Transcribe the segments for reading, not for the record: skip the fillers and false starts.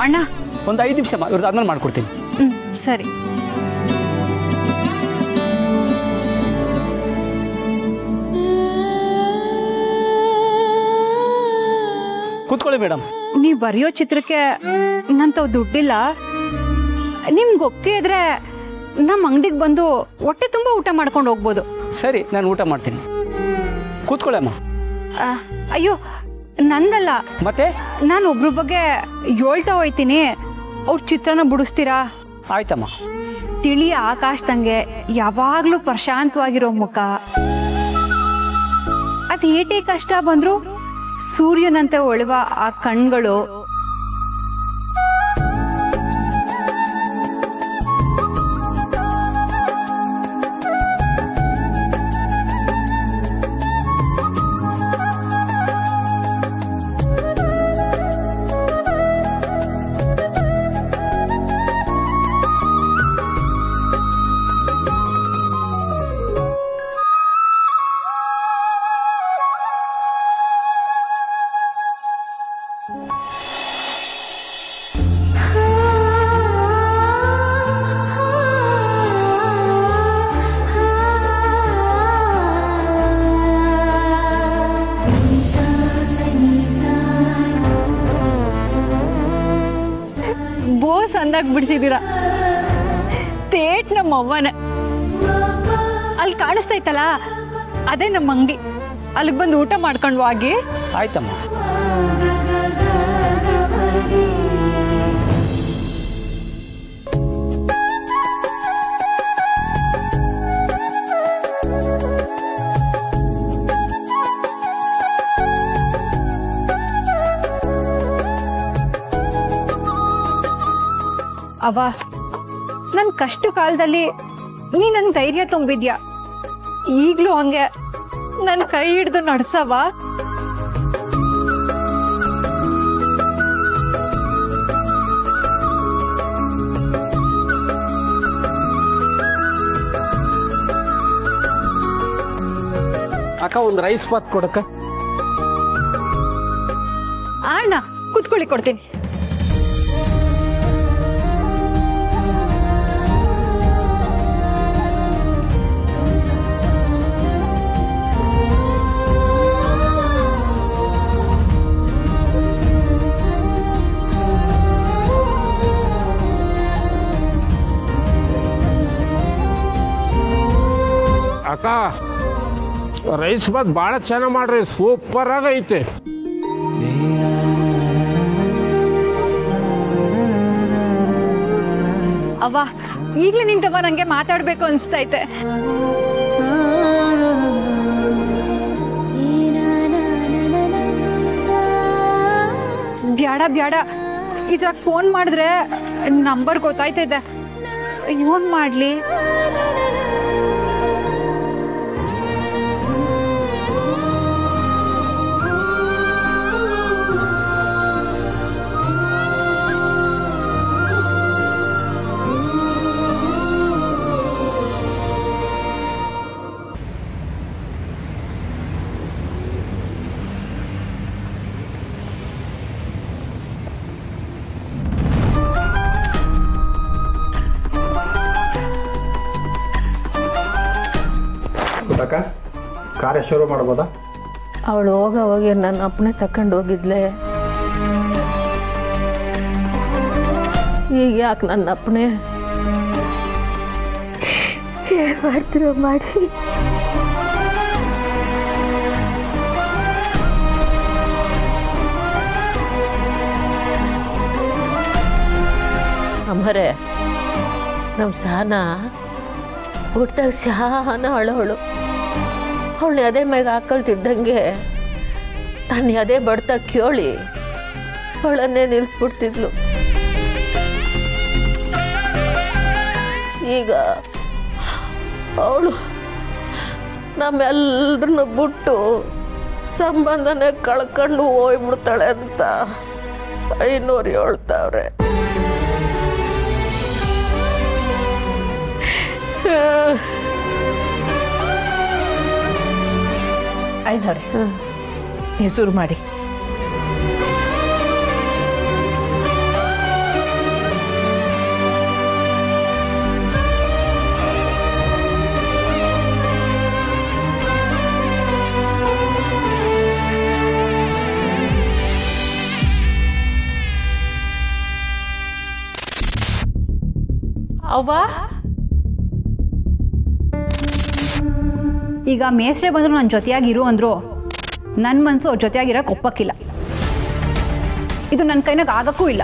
ಅಣ್ಣ ಒಂದು 5 ನಿಮಿಷ ಇವ್ರದ್ದು ಆದ್ಮೇಲೆ ಮಾಡ್ಕೊಡ್ತೀನಿ. ಸರಿ. ಕೂತ್ಕೊಳ್ಳಿ ಮೇಡಮ್. ನೀವು ಬರೆಯೋ ಚಿತ್ರಕ್ಕೆ ನಂತವ್ ದುಡ್ಡಿಲ್ಲ. ನಿಮ್ಗೆ ಒಪ್ಪಿಗೆ ಇದ್ರೆ ನಮ್ಮ ಅಂಗಡಿಗೆ ಬಂದು ಹೊಟ್ಟೆ ತುಂಬ ಊಟ ಮಾಡ್ಕೊಂಡು ಹೋಗ್ಬೋದು. ಸರಿ, ನಾನು ಊಟ ಮಾಡ್ತೀನಿ. ಕೂತ್ಕೊಳ್ಳಮ್ಮ. ಅಯ್ಯೋ ನಂದಲ್ಲ, ಮತ್ತೆ ನಾನು ಒಬ್ರ ಬಗ್ಗೆ ಹೇಳ್ತಾ ಹೋಯ್ತೀನಿ, ಅವ್ರ ಚಿತ್ರನ ಬಿಡಿಸ್ತೀರಾ? ಆಯ್ತಮ್ಮ. ತಿಳಿ ಆಕಾಶದಂಗೆ ಯಾವಾಗಲೂ ಪ್ರಶಾಂತವಾಗಿರೋ ಮುಖ, ಅದು ಏಟೇ ಕಷ್ಟ ಬಂದ್ರು ಸೂರ್ಯನಂತೆ ಹೊಳೆವ ಆ ಕಣ್ಗಳು, ಬೋಸ್ ಅಂದಾಗ ಬಿಡಿಸಿದ್ದೀರಾ. ತೇಟ್ ನಮ್ಮ ಅವ್ವನ ಅಲ್ಲಿ ಕಾಣಿಸ್ತೈತಲ್ಲ, ಅದೇ ನಮ್ಮ ಅಂಗಡಿ. ಅಲ್ಲಿಗೆ ಬಂದು ಊಟ ಮಾಡ್ಕೊಂಡು ಹೋಗಿ. ಆಯ್ತಮ್ಮ. ಅವ್ವ, ನನ್ನ ಕಷ್ಟ ಕಾಲದಲ್ಲಿ ನೀ ನಂಗೆ ಧೈರ್ಯ ತುಂಬಿದ್ಯಾ. ಈಗಲೂ ಹಂಗೆ ನನ್ನ ಕೈ ಹಿಡ್ದು ನಡ್ಸವ. ಅಕ್ಕ, ಒಂದು ರೈಸ್ ಬಾತ್ ಕೊಡಕ್ಕ. ಅಣ್ಣ ಕೂತ್ಕೊಳ್ಳಿ, ಕೊಡ್ತೀನಿ. ಅಕ್ಕ, ರೈಸ್ ಬಾತ್ ಭಾಳ ಚೆನ್ನಾಗಿ ಮಾಡ್ರಿ, ಸೂಪರ್ ಆಗೈತೆ. ಅವ್ವ, ಈಗಲೇ ನಿಂತವ ನಂಗೆ ಮಾತಾಡ್ಬೇಕು ಅನ್ಸ್ತೈತೆ. ಬ್ಯಾಡ ಬ್ಯಾಡ, ಇದ್ರಾಗ ಫೋನ್ ಮಾಡಿದ್ರೆ ನಂಬರ್ ಗೊತ್ತಾಯ್ತೈತೆ. ಏನ್ ಮಾಡ್ಲಿ? ಅಕ್ಕ, ಕಾರ್ಯ ಶುರು ಮಾಡ್ಬೋದಾ? ಅವಳು ಹೋಗಿ ನನ್ನ ಅಪ್ಪನೇ ತಕೊಂಡು ಹೋಗಿದ್ಲೆ. ಈಗ ಯಾಕೆ ನನ್ನ ಅಪ್ಪನೇ ಏನು ಮಾಡ್ತಿರೋ ಮಾಡಿ. ಅಮ್ಮರೇ, ನಮ್ಮ ಸಹನ ಹುಟ್ಟಾಗ ಸಹನ ಅಳವಳು. ಅವಳನ್ನ ಅದೇ ಮ್ಯಾಗ ಹಾಕೊಳ್ತಿದ್ದಂಗೆ ನಾನು ಅದೇ ಬಡ್ತಾ ಕೇಳಿ ಅವಳನ್ನೇ ನಿಲ್ಲಿಸ್ಬಿಡ್ತಿದ್ಲು. ಈಗ ಅವಳು ನಮ್ಮೆಲ್ಲರನ್ನು ಬಿಟ್ಟು ಸಂಬಂಧನೇ ಕಳ್ಕೊಂಡು ಹೋಗ್ಬಿಡ್ತಾಳೆ ಅಂತ ಐನೂರು ಹೇಳ್ತಾವ್ರೆ. ಐನೋರೆ, ನೀವು ಶುರು ಮಾಡಿ. ಅವ್ವ ಈಗ ಮೇಸ್ರೆ ಬಂದ್ರು ನನ್ನ ಜೊತೆಯಾಗಿರು ಅಂದ್ರು ನನ್ನ ಮನಸ್ಸು ಅವ್ರ ಜೊತೆಯಾಗಿರೋಕೆ ಒಪ್ಪಕ್ಕಿಲ್ಲ. ಇದು ನನ್ನ ಕೈನಾಗ ಆಗಕ್ಕೂ ಇಲ್ಲ.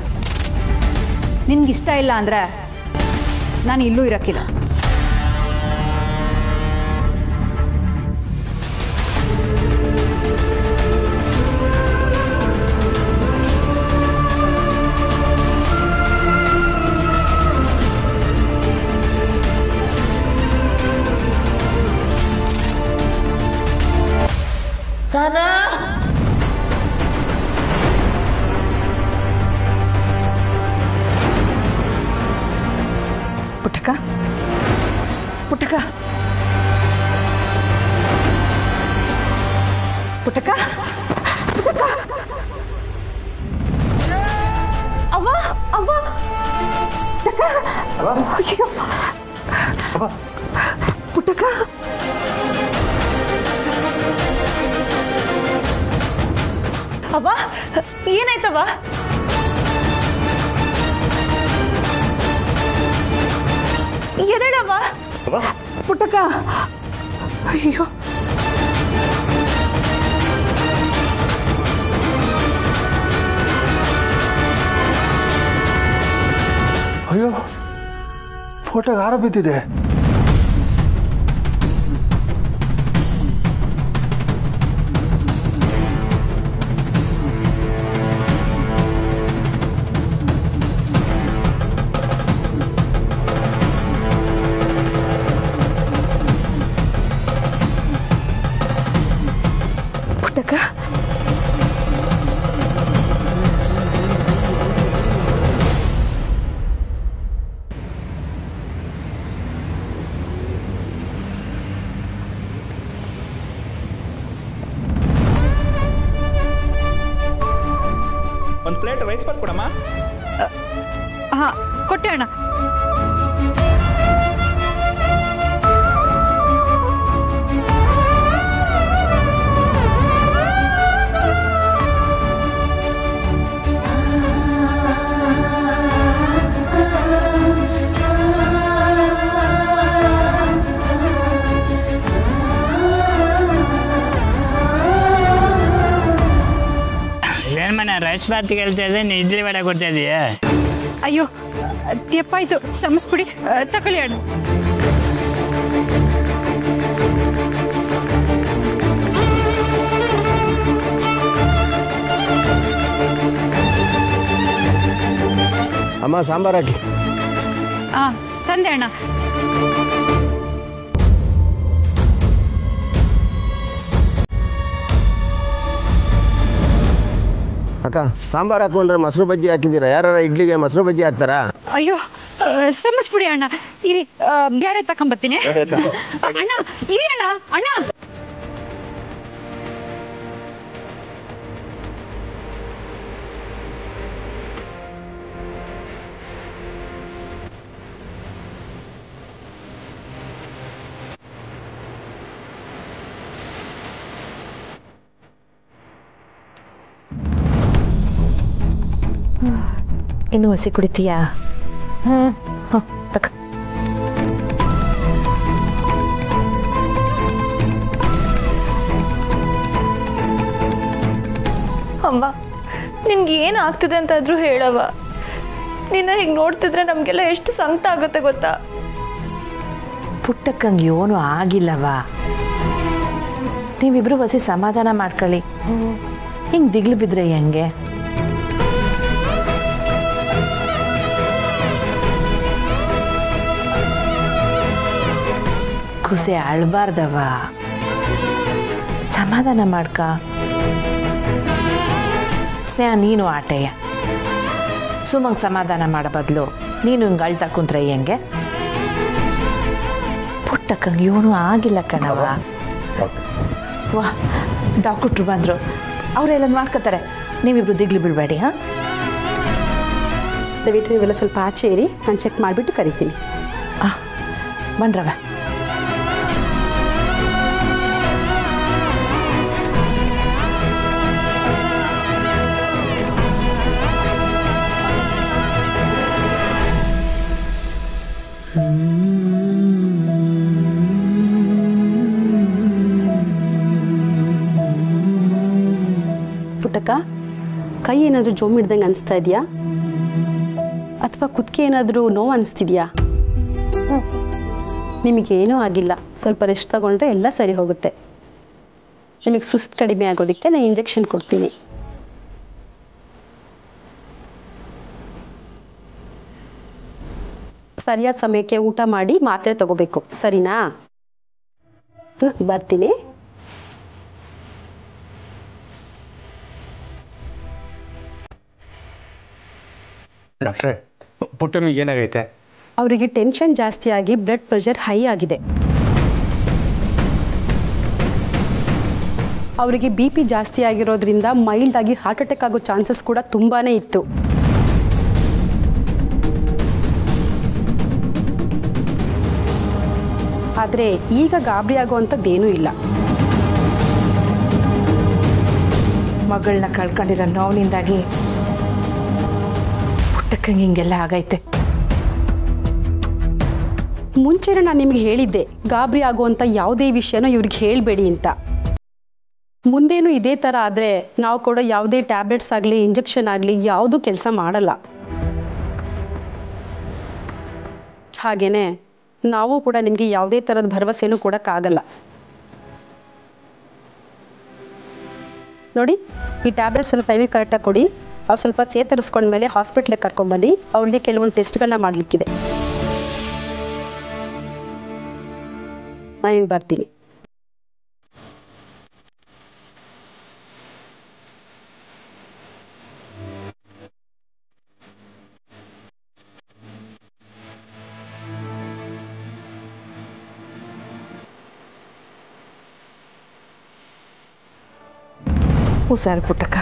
ನಿನ್ಗಿಷ್ಟ ಇಲ್ಲ ಅಂದರೆ ನಾನು ಇಲ್ಲೂ ಇರೋಕ್ಕಿಲ್ಲ. ಸಹನಾ ಪುಟ್ಟಕ್ಕ ಪುಟ್ಟಕ್ಕ ಪುಟ್ಟಕ್ಕ ಪುಟ್ಟಕ್ಕ ಅವ್ವ ಅವ್ವ ಅಯ್ಯೋ ಪುಟ್ಟಕ್ಕ ಅವ್ವ ಏನಾಯ್ತವ್ವ? ಎದಳವ್ವ ಪುಟ್ಟಕ್ಕ ಅಯ್ಯೋ ಅಯ್ಯೋ ಫೋಟೋಗೆ ಹಾರ ಬಿದ್ದಿದೆ. ಪುಟ್ಟಕ್ಕ ಒಂದು ಪ್ಲೇಟ್ ರೈಸ್ ಬಾತ್ ಕೊಡಮ್ಮ. ಹಾಂ ಕೊಟ್ಟೆ ಅಣ್ಣ. ರೈಸ್ ಬಾತ್ ಕೇಳ್ತಾ ಇದ್ದೆ, ನೀನು ಇಡ್ಲಿ ವಡೆ ಕೊಡ್ತಾ ಇದೀಯಾ? ಅಯ್ಯೋ ತೆಪ್ಪಾಯ್ತು, ಸಮಸ್ಬಿಡಿ. ತಗೊಳ್ಳಿ ಅಣ್ಣ. ಅಮ್ಮ ಸಾಂಬಾರು ಹಾಕಿ. ಹಾಂ ತಂದೆ ಅಣ್ಣ. ಅಕ್ಕ ಸಾಂಬಾರು ಹಾಕೊಂಡ್ರೆ ಮೊಸರು ಬಜ್ಜಿ ಹಾಕಿದ್ದೀರಾ? ಯಾರು ಇಡ್ಲಿಗೆ ಮೊಸರು ಬಜ್ಜಿ ಹಾಕ್ತಾರಾ? ಅಯ್ಯೋ ಸಮಸ್ಬಿಡಿ ಅಣ್ಣ. ಇರಿ ಬೇರೆ ತಕೊಂಬತ್ತೀನಿ. ಅಣ್ಣ ಇರಿ ಅಣ್ಣ. ಅಣ್ಣ ಇನ್ನು ಹಸಿ ಕುಡಿತೀಯಾ? ತಕ್ಕ ಅಮ್ಮ ನಿನ್ಗೆ ಏನು ಆಗ್ತಿದೆ ಅಂತಾದರೂ ಹೇಳವ. ನಿನ್ನ ಹೀಗೆ ನೋಡ್ತಿದ್ರೆ ನಮಗೆಲ್ಲ ಎಷ್ಟು ಸಂಕಟ ಆಗುತ್ತೆ ಗೊತ್ತಾ? ಪುಟ್ಟಕ್ಕಂಗೆ ಏನೂ ಆಗಿಲ್ಲವ. ನೀವಿಬ್ರು ಬಸಿ ಸಮಾಧಾನ ಮಾಡ್ಕೊಳ್ಳಿ. ಹಿಂಗೆ ದಿಗ್ಲು ಬಿದ್ರೆ ಹೆಂಗೆ? ಕುಸೆ ಅಳ್ಬಾರ್ದವ. ಸಮಾಧಾನ ಮಾಡ್ಕ. ಸ್ನೇಹ ನೀನು ಆಟೆಯ. ಸುಮಂಗೆ ಸಮಾಧಾನ ಮಾಡೋ ಬದಲು ನೀನು ಹಿಂಗೆ ಅಳ್ತಾ ಕುಂತ್ರೆ ಹೆಂಗೆ? ಪುಟ್ಟಕ್ಕಂಗೆ ಏನೂ ಆಗಿಲ್ಲ ಕಣವ. ವಾ ಡಾಕ್ಟ್ರು ಬಂದರು, ಅವರೆಲ್ಲ ಮಾಡ್ಕೋತಾರೆ. ನೀವಿಬ್ರು ದಿಗ್ಲು ಬಿಡಬೇಡಿ. ಹಾಂ ದಯವಿಟ್ಟು ನೀವೆಲ್ಲ ಸ್ವಲ್ಪ ಆಚೆ ಇರಿ, ನಾನು ಚೆಕ್ ಮಾಡಿಬಿಟ್ಟು ಕರಿತೀನಿ. ಹಾಂ ಬನ್ರವ. ಪುಟ್ಟಕ್ಕ, ಕೈ ಏನಾದರೂ ಜೋಮ್ ಹಿಡ್ದಂಗೆ ಅನಿಸ್ತಾ ಇದೆಯಾ ಅಥವಾ ಕುತ್ತಿಗೆ ಏನಾದರೂ ನೋವು ಅನಿಸ್ತಿದ್ಯಾ? ನಿಮಗೇನೂ ಆಗಿಲ್ಲ. ಸ್ವಲ್ಪ ರೆಸ್ಟ್ ತಗೊಂಡ್ರೆ ಎಲ್ಲ ಸರಿ ಹೋಗುತ್ತೆ. ನಿಮಗೆ ಸುಸ್ತು ಕಡಿಮೆ ಆಗೋದಕ್ಕೆ ನಾನು ಇಂಜೆಕ್ಷನ್ ಕೊಡ್ತೀನಿ. ಸರಿಯಾದ ಸಮಯಕ್ಕೆ ಊಟ ಮಾಡಿ ಮಾತ್ರೆ ತಗೋಬೇಕು, ಸರಿನಾ? ಬರ್ತೀನಿ. ಡಾಕ್ಟ್ರೇ, ಪುಟ್ಟನಿಗೆ ಏನಾಗೈತೆ? ಅವರಿಗೆ ಟೆನ್ಷನ್ ಜಾಸ್ತಿ ಆಗಿ ಬ್ಲಡ್ ಪ್ರೆಷರ್ ಹೈ ಆಗಿದೆ. ಅವರಿಗೆ BP ಜಾಸ್ತಿ ಆಗಿರೋದ್ರಿಂದ ಮೈಲ್ಡ್ ಆಗಿ ಹಾರ್ಟ್ ಅಟ್ಯಾಕ್ ಆಗೋ ಚಾನ್ಸಸ್ ಕೂಡ ತುಂಬಾ ಇತ್ತು. ಆದರೆ ಈಗ ಗಾಬರಿ ಆಗುವಂಥದ್ದೇನೂ ಇಲ್ಲ. ಮಗಳನ್ನ ಕಳ್ಕೊಂಡಿರೋ ನೋವಿನಿಂದಾಗಿ ಪುಟ್ಟಕ್ಕಂಗೆ ಹಿಂಗೆಲ್ಲ ಆಗೈತೆ. ಮುಂಚೆನೇ ನಾನು ನಿಮ್ಗೆ ಹೇಳಿದ್ದೆ, ಗಾಬರಿ ಆಗುವಂಥ ಯಾವುದೇ ವಿಷಯನೂ ಇವ್ರಿಗೆ ಹೇಳಬೇಡಿ ಅಂತ. ಮುಂದೇನು ಇದೇ ಥರ ಆದರೆ ನಾವು ಕೂಡ ಯಾವುದೇ ಟ್ಯಾಬ್ಲೆಟ್ಸ್ ಆಗಲಿ ಇಂಜೆಕ್ಷನ್ ಆಗಲಿ ಯಾವುದೂ ಕೆಲಸ ಮಾಡಲ್ಲ. ಹಾಗೆಯೇ ನಾವು ಕೂಡ ನಿಮಗೆ ಯಾವುದೇ ಥರದ ಭರವಸೆನೂ ಕೊಡೋಕ್ಕಾಗಲ್ಲ. ನೋಡಿ, ಈ ಟ್ಯಾಬ್ಲೆಟ್ಸ್ ಎಲ್ಲ ಟೈಮಿಗೆ ಕರೆಕ್ಟಾಗಿ ಕೊಡಿ. ಅವ್ರು ಸ್ವಲ್ಪ ಚೇತರಿಸ್ಕೊಂಡ್ಮೇಲೆ ಹಾಸ್ಪಿಟ್ಲಿಗೆ ಕರ್ಕೊಂಡ್ಬನ್ನಿ. ಅವ್ರಿಗೆ ಕೆಲವೊಂದು ಟೆಸ್ಟ್ಗಳನ್ನ ಮಾಡಲಿಕ್ಕಿದೆ. ನಾನು ಬರ್ತೀನಿ. ಹುಷಾರು ಪುಟ್ಟಕ್ಕ.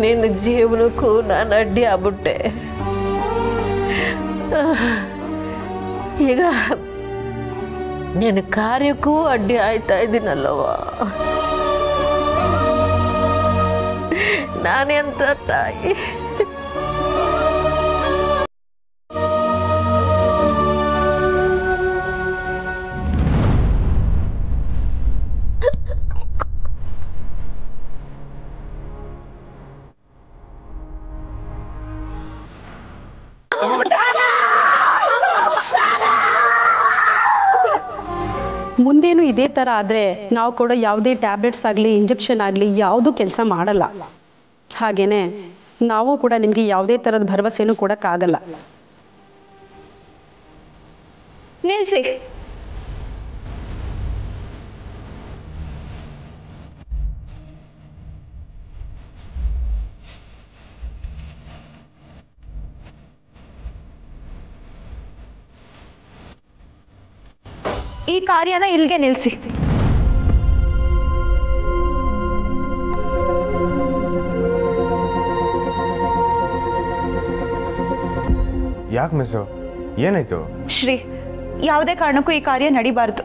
ನಿನ್ನ ಜೀವನಕ್ಕೂ ನಾನು ಅಡ್ಡಿ ಆಗ್ಬಿಟ್ಟೆ. ಈಗ ನಿನ್ನ ಕಾರ್ಯಕ್ಕೂ ಅಡ್ಡಿ ಆಯ್ತಾ ಇದ್ದೀನಲ್ಲವ. ನಾನೆಂತ ತಾಯಿ. ಮುಂದೇನು ಇದೇ ಥರ ಆದರೆ ನಾವು ಕೂಡ ಯಾವುದೇ ಟ್ಯಾಬ್ಲೆಟ್ಸ್ ಆಗಲಿ ಇಂಜೆಕ್ಷನ್ ಆಗಲಿ ಯಾವುದೂ ಕೆಲಸ ಮಾಡಲ್ಲ. ಹಾಗೆಯೇ ನಾವು ಕೂಡ ನಿಮಗೆ ಯಾವುದೇ ಥರದ ಭರವಸೆನೂ ಕೊಡೋಕ್ಕಾಗಲ್ಲ. ನಿಲ್ಲಿಸಿ. ಈ ಕಾರ್ಯನ ಇಲ್ಲಿಗೆ ನಿಲ್ಲಿಸಿ. ಯಾಕೆ ಮಿಸ್ಸು, ಏನಾಯ್ತು? ಶ್ರೀ, ಯಾವುದೇ ಕಾರಣಕ್ಕೂ ಈ ಕಾರ್ಯ ನಡಿಬಾರ್ದು.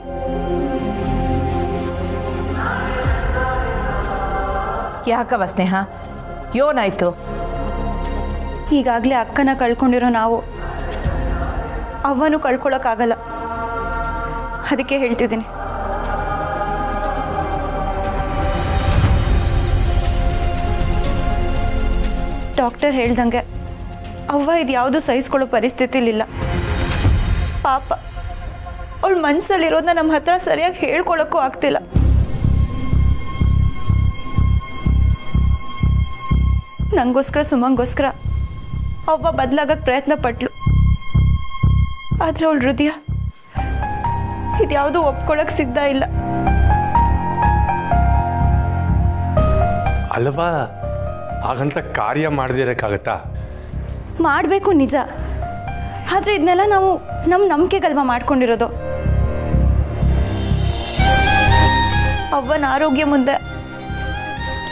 ಯಾಕವ ಸ್ನೇಹ, ಏನಾಯ್ತು? ಈಗಾಗಲೇ ಅಕ್ಕನ ಕಳ್ಕೊಂಡಿರೋ ನಾವು ಅವ್ವನು ಕಳ್ಕೊಳ್ಳೋಕ್ಕಾಗಲ್ಲ. ಅದಕ್ಕೆ ಹೇಳ್ತಿದ್ದೀನಿ. ಡಾಕ್ಟರ್ ಹೇಳ್ದಂಗೆ ಅವ್ವ ಇದು ಯಾವುದು ಸಹಿಸ್ಕೊಳ್ಳೋ ಪರಿಸ್ಥಿತಿಲಿಲ್ಲ. ಪಾಪ ಅವಳ ಮನಸ್ಸಲ್ಲಿರೋದನ್ನ ನಮ್ಮ ಹತ್ರ ಸರಿಯಾಗಿ ಹೇಳ್ಕೊಳ್ಳೋಕ್ಕೂ ಆಗ್ತಿಲ್ಲ. ನನಗೋಸ್ಕರ ಸುಮಂಗೋಸ್ಕರ ಅವ್ವ ಬದಲಾಗಕ್ಕೆ ಪ್ರಯತ್ನ ಪಟ್ಲು. ಆದರೆ ಅವಳ ಹೃದಯ ಇದ್ಯಾವುದು ಒಪ್ಕೊಳ್ಳೋಕೆ ಸಿದ್ಧ ಇಲ್ಲ. ಅಲ್ವಾ, ಹಾಗಂತ ಕಾರ್ಯ ಮಾಡದಿರೋಕ್ಕಾಗತ್ತಾ? ಮಾಡಬೇಕು ನಿಜ, ಆದರೆ ಇದನ್ನೆಲ್ಲ ನಾವು ನಮ್ಮ ನಂಬಿಕೆಗಲ್ವ ಮಾಡ್ಕೊಂಡಿರೋದು. ಅವ್ವನ ಆರೋಗ್ಯ ಮುಂದೆ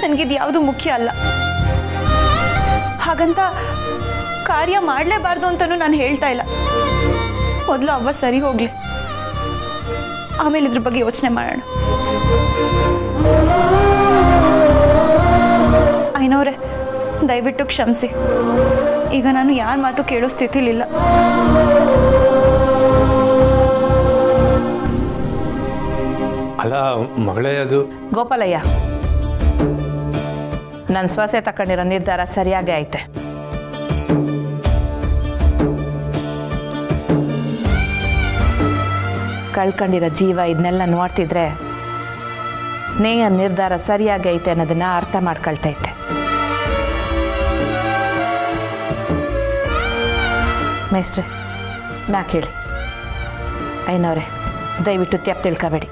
ನನಗಿದು ಯಾವುದು ಮುಖ್ಯ ಅಲ್ಲ. ಹಾಗಂತ ಕಾರ್ಯ ಮಾಡಲೇಬಾರ್ದು ಅಂತಲೂ ನಾನು ಹೇಳ್ತಾ ಇಲ್ಲ. ಮೊದಲು ಅವ್ವ ಸರಿ ಹೋಗಲಿ, ಆಮೇಲೆ ಇದ್ರ ಬಗ್ಗೆ ಯೋಚನೆ ಮಾಡೋಣ. ಐನವ್ರೆ, ದಯವಿಟ್ಟು ಕ್ಷಮಿಸಿ. ಈಗ ನಾನು ಯಾರ ಮಾತು ಕೇಳೋ ಸ್ಥಿತಿಲಿಲ್ಲ. ಅಲ್ಲ ಮಗಳೇ, ಅದು ಗೋಪಾಲಯ್ಯ, ನನ್ನ ಶ್ವಾಸ ತಕೊಂಡಿರೋ ನಿರ್ಧಾರ ಸರಿಯಾಗಿ ಐತೆ. ಕಳ್ಕೊಂಡಿರೋ ಜೀವ ಇದನ್ನೆಲ್ಲ ನೋಡ್ತಿದ್ರೆ ಸ್ನೇಹ ನಿರ್ಧಾರ ಸರಿಯಾಗಿ ಐತೆ ಅನ್ನೋದನ್ನ ಅರ್ಥ ಮಾಡ್ಕೊಳ್ತೈತೆ. ಮೇಸ್ಟ್ರೆ, ಮ್ಯಾಕ್ ಹೇಳಿ. ಐನವ್ರೆ, ದಯವಿಟ್ಟು ತ್ಯಾಪ್ ತಿಳ್ಕೊಬೇಡಿ.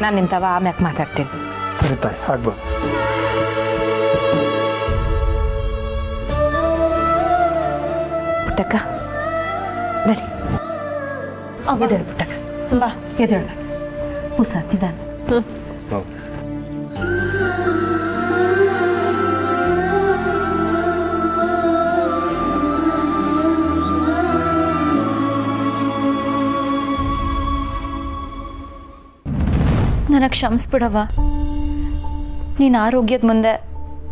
ನಾನು ನಿಮ್ಮ ತವ ಆಮ್ಯಾಕೆ ಮಾತಾಡ್ತೀನಿ. ಸರಿ ತಾಯಿ, ಆಗ್ಬೋದು. ಪುಟ್ಟಕ್ಕ ನಡಿ. ಎದ್ದೇಳು ಪುಟ್ಟಕ್ಕ, ಬಾ. ಎದ್ದೇಳು. ಹುಷ ನಿಧಾನ. ನನಗೆ ಕ್ಷಮಿಸ್ಬಿಡವ. ನೀನು ಆರೋಗ್ಯದ ಮುಂದೆ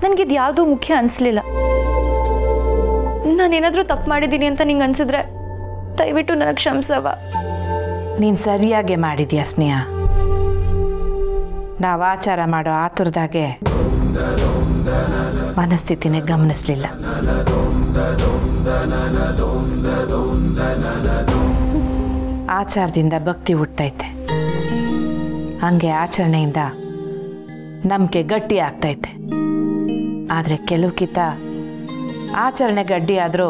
ನನಗಿದು ಯಾವುದೂ ಮುಖ್ಯ ಅನಿಸ್ಲಿಲ್ಲ. ನಾನೇನಾದರೂ ತಪ್ಪು ಮಾಡಿದ್ದೀನಿ ಅಂತ ನಿಂಗೆ ಅನಿಸಿದ್ರೆ ದಯವಿಟ್ಟು ನನಗೆ ಕ್ಷಮಿಸವ. ನೀನು ಸರಿಯಾಗಿ ಮಾಡಿದ್ಯಾ ಸ್ನೇಹ. ನಾವು ಆಚಾರ ಮಾಡೋ ಆತುರದಾಗೆ ಮನಸ್ಥಿತಿನೇ ಗಮನಿಸ್ಲಿಲ್ಲ. ಆಚಾರದಿಂದ ಭಕ್ತಿ ಹುಟ್ಟೈತೆ, ಹಂಗೆ ಆಚರಣೆಯಿಂದ ನಂಬಿಕೆ ಗಟ್ಟಿ ಆಗ್ತೈತೆ. ಆದರೆ ಕೆಲವುಕ್ಕಿಂತ ಆಚರಣೆ ಗಡ್ಡಿ ಆದರೂ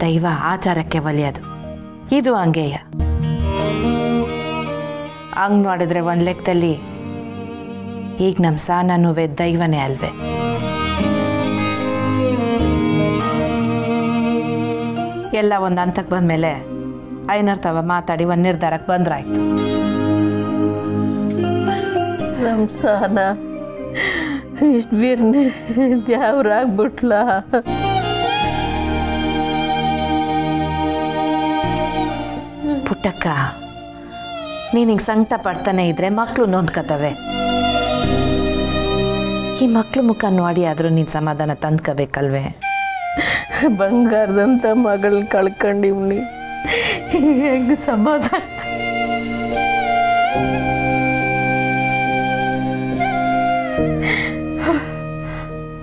ದೈವ ಆಚಾರಕ್ಕೆ ಒಲಿಯೋದು. ಇದು ಹಂಗೆಯ. ಹಂಗೆ ನೋಡಿದ್ರೆ ಒಂದು ಲೆಕ್ಕದಲ್ಲಿ ಈಗ ನಮ್ಮ ಸಾನನೂ ದೈವನೇ ಅಲ್ವೇ. ಎಲ್ಲ ಒಂದು ಹಂತಕ್ಕೆ ಬಂದಮೇಲೆ ಐನರ್ತವ ಮಾತಾಡಿ ಒಂದು ನಿರ್ಧಾರಕ್ಕೆ ಬಂದ್ರಾಯ್ತು. ನಮ್ಮ ಸಾನ ಇಷ್ಟು ಬೀರ್ನೆ ದ್ಯಾವ್ರಾಗ್ಬಿಟ್ಲ. ಪುಟ್ಟಕ್ಕ, ನೀನಿಗೆ ಸಂಕಟ ಪಡ್ತಾನೆ ಇದ್ರೆ ಮಕ್ಕಳು ನೊಂದ್ಕತವೆ. ಈ ಮಕ್ಕಳು ಮುಖ ನೋಡಿ ಆದರೂ ನೀನು ಸಮಾಧಾನ ತಂದ್ಕೋಬೇಕಲ್ವೇ. ಬಂಗಾರದಂಥ ಮಗಳನ್ನ ಕಳ್ಕೊಂಡಿವ್ನಿ, ಹೆಂಗೆ ಸಮಾಧಾನ.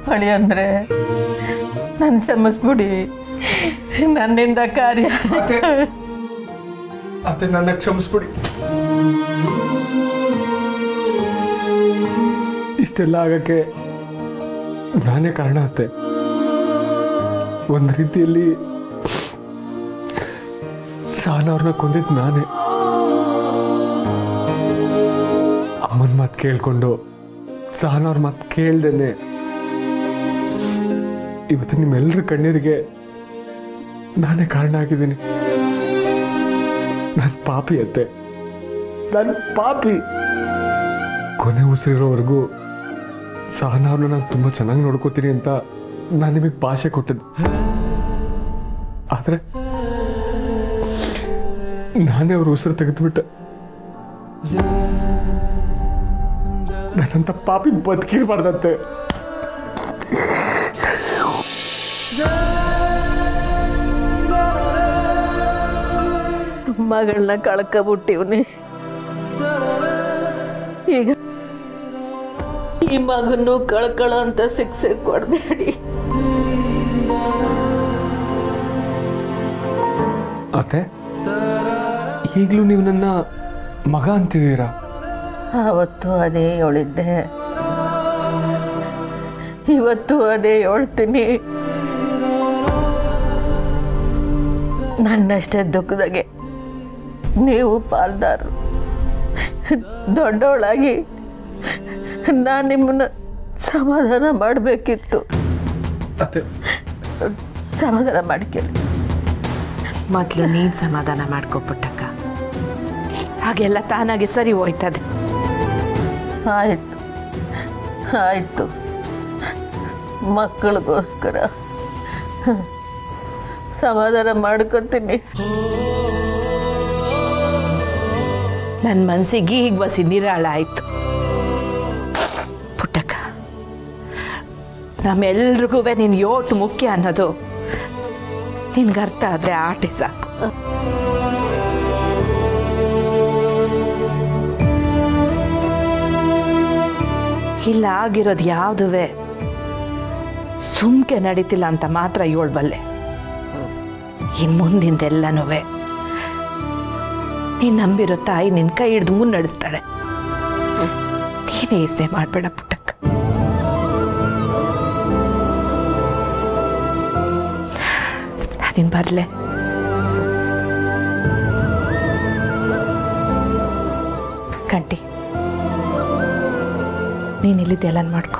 ಹೊಳಿ ಅಂದರೆ ನನ್ನ ಕ್ಷಮಿಸ್ಬಿಡಿ. ನನ್ನಿಂದ ಕಾರ್ಯ ಅತ್ತೆ, ನನ್ನ ಕ್ಷಮಿಸ್ಬಿಡಿ. ಇಷ್ಟೆಲ್ಲ ಆಗಕ್ಕೆ ನಾನೇ ಕಾರಣ ಅತ್ತೆ. ಒಂದು ರೀತಿಯಲ್ಲಿ ಸಾನವ್ರನ್ನ ಕೊಂದಿದ್ದು ನಾನೇ. ಅಮ್ಮನ ಮಾತು ಕೇಳಿಕೊಂಡು ಸಾನವ್ರ ಮಾತು ಕೇಳ್ದೇನೆ ಇವತ್ತು ನಿಮ್ಮೆಲ್ಲರ ಕಣ್ಣೀರಿಗೆ ನಾನೇ ಕಾರಣ ಆಗಿದ್ದೀನಿ. ನಾನು ಪಾಪಿ ಅತ್ತೆ, ನಾನು ಪಾಪಿ. ಕೊನೆ ಉಸಿರಿರೋವರೆಗೂ ಸಹನಾವ್ರನ್ನ ನಾನು ತುಂಬ ಚೆನ್ನಾಗಿ ನೋಡ್ಕೋತೀನಿ ಅಂತ ನಾನು ನಿಮಗೆ ಭಾಷೆ ಕೊಟ್ಟಿದ್ದೆ. ಆದರೆ ನಾನೇ ಅವ್ರ ಉಸಿರು ತೆಗೆದುಬಿಟ್ಟೆ. ನನ್ನಂತ ಪಾಪಿ ಬದುಕಿರ್ಬಾರ್ದಂತೆ. ಮಗಳನ್ನ ಕಳ್ಕೊಬಿಟ್ಟಿವ್ನಿ. ಈಗ ಈ ಮಗನ್ನು ಕಳ್ಕೊಳ್ಳೋ ಅಂತ ಶಿಕ್ಷೆ ಕೊಡಬೇಡಿ. ಅತ್ತೆ, ಈಗಲೂ ನೀವು ನನ್ನ ಮಗ ಅಂತಿದ್ದೀರಾ? ಆವತ್ತು ಅದೇ ಹೇಳಿದ್ದೆ, ಇವತ್ತು ಅದೇ ಹೇಳ್ತೀನಿ. ನನ್ನಷ್ಟೇ ದುಃಖದಾಗೆ ನೀವು ಪಾಲ್ದಾರರು. ದೊಡ್ಡವಳಾಗಿ ನಾನು ನಿಮ್ಮನ್ನ ಸಮಾಧಾನ ಮಾಡಬೇಕಿತ್ತು. ಸಮಾಧಾನ ಮಾಡ್ಕೊಳ್ಳಿ. ಮೊದಲು ನೀನು ಸಮಾಧಾನ ಮಾಡ್ಕೊಬಿಟ್ಟಕ್ಕ, ಹಾಗೆಲ್ಲ ತಾನಾಗೆ ಸರಿ ಹೋಯ್ತದೆ. ಆಯಿತು ಆಯಿತು, ಮಕ್ಕಳಿಗೋಸ್ಕರ ಸಮಾಧಾನ ಮಾಡ್ಕೊತೀನಿ. ನನ್ನ ಮನಸ್ಸಿಗೆ ಈಗ ಬಸಿ ನಿರಾಳ ಆಯಿತು. ಪುಟ್ಟಕ್ಕ, ನಮ್ಮೆಲ್ರಿಗೂ ನೀನು ಯೋಟು ಮುಖ್ಯ ಅನ್ನೋದು ನಿನ್ಗೆ ಅರ್ಥ ಆದರೆ ಆಟೆ ಸಾಕು. ಇಲ್ಲ ಆಗಿರೋದು ಯಾವುದುವೆ ಸುಮ್ಕೆ ನಡೀತಿಲ್ಲ ಅಂತ ಮಾತ್ರ ಹೇಳ್ಬಲ್ಲೆ. ಇನ್ನು ಮುಂದಿಂದೆಲ್ಲನೂ ನೀನು ನಂಬಿರೋ ತಾಯಿ ನಿನ್ನ ಕೈ ಹಿಡಿದು ಮುನ್ನಡೆಸ್ತಾಳೆ. ನೀನೇ ಯೋಚನೆ ಮಾಡಬೇಡ ಪುಟ್ಟಕ್ಕ. ನಾನಿನ್ ಬರಲೆ. ಕಂಟಿ, ನೀನು ಇಲ್ಲಿದ್ದೆಲ್ಲ ಮಾಡ್ಕೊ.